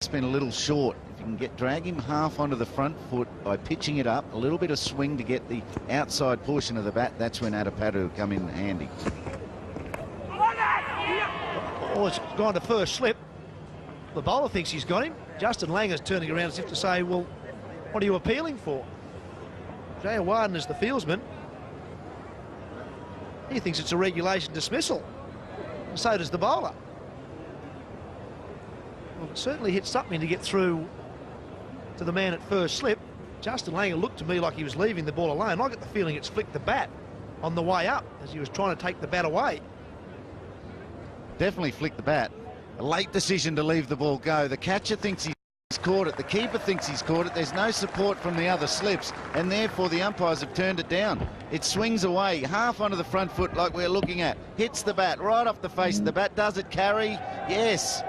It's been a little short. If you can drag him half onto the front foot by pitching it up, a little bit of swing to get the outside portion of the bat, that's when Adapadu come in handy. Oh, it's gone to first slip. The bowler thinks he's got him. Justin Langer's turning around as if to say, well, what are you appealing for? Jayawarden is the fieldsman. He thinks it's a regulation dismissal. And so does the bowler. Well, it certainly hit something to get through to the man at first slip. Justin Langer looked to me like he was leaving the ball alone. I get the feeling it's flicked the bat on the way up as he was trying to take the bat away. Definitely flicked the bat. A late decision to leave the ball go. The catcher thinks he's caught it. The keeper thinks he's caught it. There's no support from the other slips, and therefore the umpires have turned it down. It swings away, half onto the front foot like we're looking at. Hits the bat right off the face of the bat. Does it carry? Yes.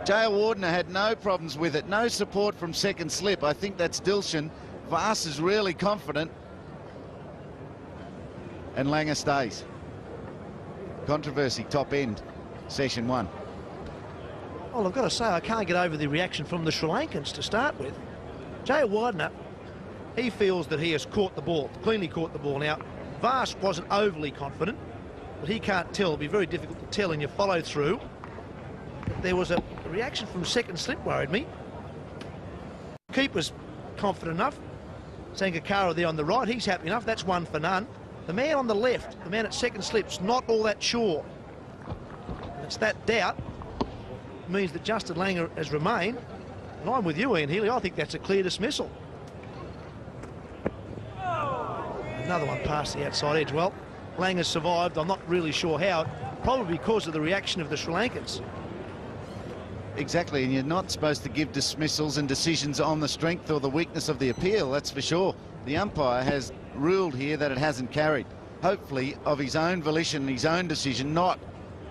Jayawarden had no problems with it. No support from second slip. I think that's Dilshan. Vass is really confident. And Langer stays. Controversy, top end, session 1. Well, I've got to say, I can't get over the reaction from the Sri Lankans to start with. Jayawarden, he feels that he has caught the ball, cleanly caught the ball. Now, Vass wasn't overly confident, but he can't tell. It'll be very difficult to tell in your follow-through. But there was a reaction from second slip worried me. Keeper's confident enough. Sangakkara there on the right, he's happy enough. That's 1 for none. The man on the left, the man at second slip's not all that sure. And it's that doubt means that Justin Langer has remained, and I'm with you, Ian Healy. I think that's a clear dismissal. Another one past the outside edge. Well, Langer survived. I'm not really sure how, probably because of the reaction of the Sri Lankans. Exactly, and you're not supposed to give dismissals and decisions on the strength or the weakness of the appeal, that's for sure. The umpire has ruled here that it hasn't carried, hopefully of his own volition, his own decision, not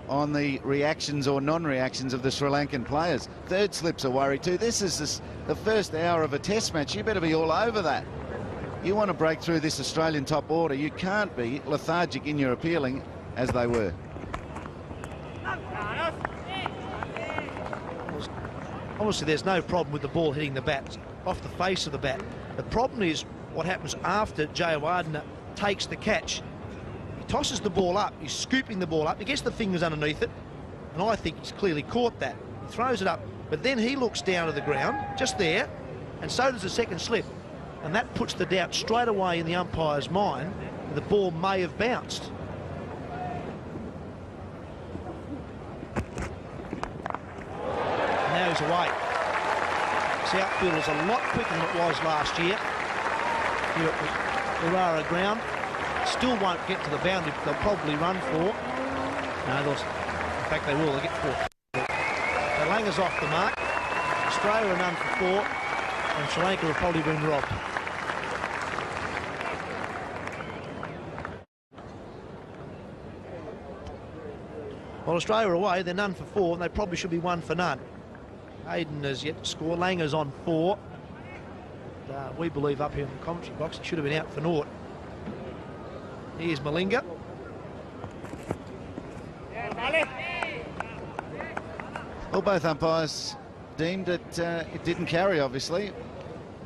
on the reactions or non-reactions of the Sri Lankan players. Third slip's a worry too. This is the first hour of a test match. You better be all over that. You want to break through this Australian top order. You can't be lethargic in your appealing as they were. Obviously, there's no problem with the ball hitting the bat, off the face of the bat. The problem is what happens after Jayawarden takes the catch. He tosses the ball up, he's scooping the ball up, he gets the fingers underneath it, and I think he's clearly caught that. He throws it up, but then he looks down to the ground, just there, and so does the second slip. And that puts the doubt straight away in the umpire's mind that the ball may have bounced. And now he's away. This outfield is a lot quicker than it was last year. Here at the Urara ground. Still won't get to the boundary, they'll probably run 4. No, in fact they will, they'll get 4. So Langer's off the mark. Australia are none for 4, and Sri Lanka have probably been robbed. Well, Australia are away, they're none for 4, and they probably should be 1 for none. Hayden has yet to score, Langer's on 4. We believe up here in the commentary box it should have been out for naught. Here's Malinga. Well, both umpires deemed that it didn't carry, obviously.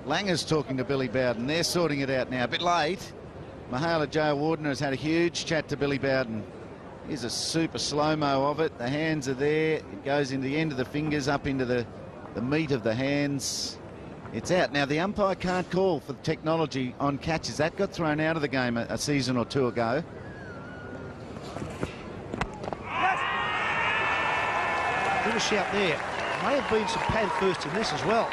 Langer's talking to Billy Bowden. They're sorting it out now. A bit late. Mahala Jayawarden has had a huge chat to Billy Bowden. Here's a super slow-mo of it. The hands are there. It goes into the end of the fingers, up into the meat of the hands. It's out. Now, the umpire can't call for the technology on catches. That got thrown out of the game a season or 2 ago. Good a shout there. May have been some pad first in this as well.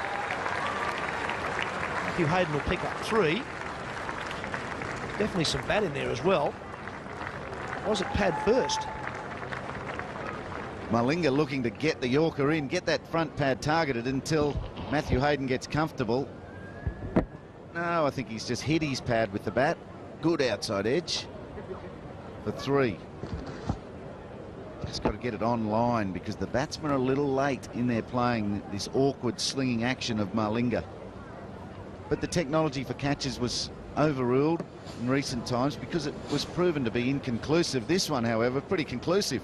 Matthew Hayden will pick up 3. Definitely some bat in there as well. Was it pad first? Malinga looking to get the Yorker in, get that front pad targeted until Matthew Hayden gets comfortable. No, I think he's just hit his pad with the bat. Good outside edge for 3. Just got to get it on line because the batsmen are a little late in their playing this awkward slinging action of Malinga. But the technology for catches was overruled in recent times because it was proven to be inconclusive. This one, however, pretty conclusive.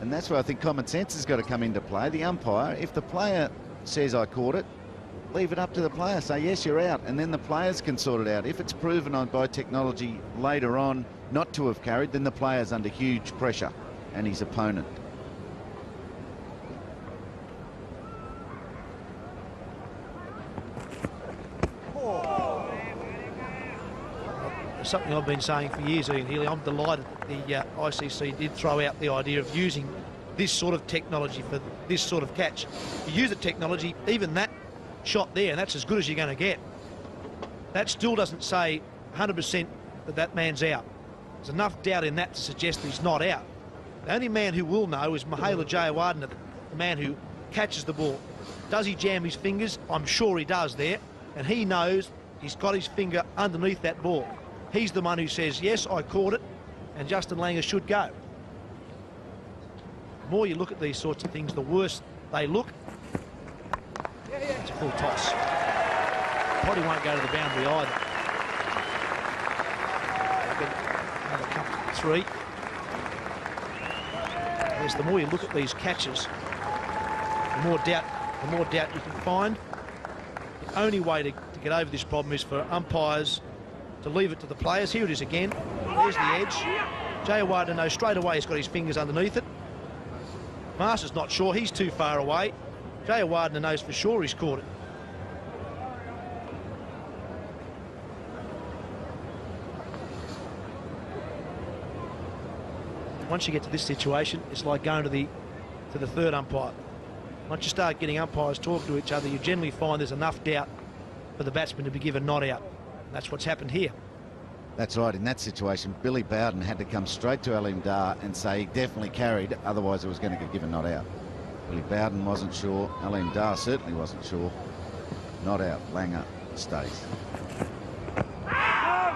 And that's where I think common sense has got to come into play. The umpire, if the player says I caught it, leave it up to the player. Say, yes, you're out. And then the players can sort it out. If it's proven on by technology later on not to have carried, then the player's under huge pressure and his opponent. Something I've been saying for years, Ian Healy. I'm delighted that the ICC did throw out the idea of using this sort of technology for this sort of catch. You use the technology, even that shot there, and that's as good as you're going to get. That still doesn't say 100% that that man's out. There's enough doubt in that to suggest that he's not out. The only man who will know is Mahela Jayawardena, the man who catches the ball. Does he jam his fingers? I'm sure he does there, and he knows he's got his finger underneath that ball. He's the one who says, yes, I caught it, and Justin Langer should go. The more you look at these sorts of things, the worse they look. It's a full toss. Probably won't go to the boundary either. Another couple, 3. Yes, the more you look at these catches, the more doubt you can find. The only way to get over this problem is for umpires to leave it to the players. Here it is again. There's the edge. Jayawardena knows straight away he's got his fingers underneath it. Marsh's not sure. He's too far away. Jayawardena knows for sure he's caught it. Once you get to this situation, it's like going to the third umpire. Once you start getting umpires talking to each other, you generally find there's enough doubt for the batsman to be given not out. That's what's happened here. That's right. In that situation, Billy Bowden had to come straight to Aleem Dar and say he definitely carried, otherwise it was going to get given not out. Billy Bowden wasn't sure. Aleem Dar certainly wasn't sure. Not out. Langer stays.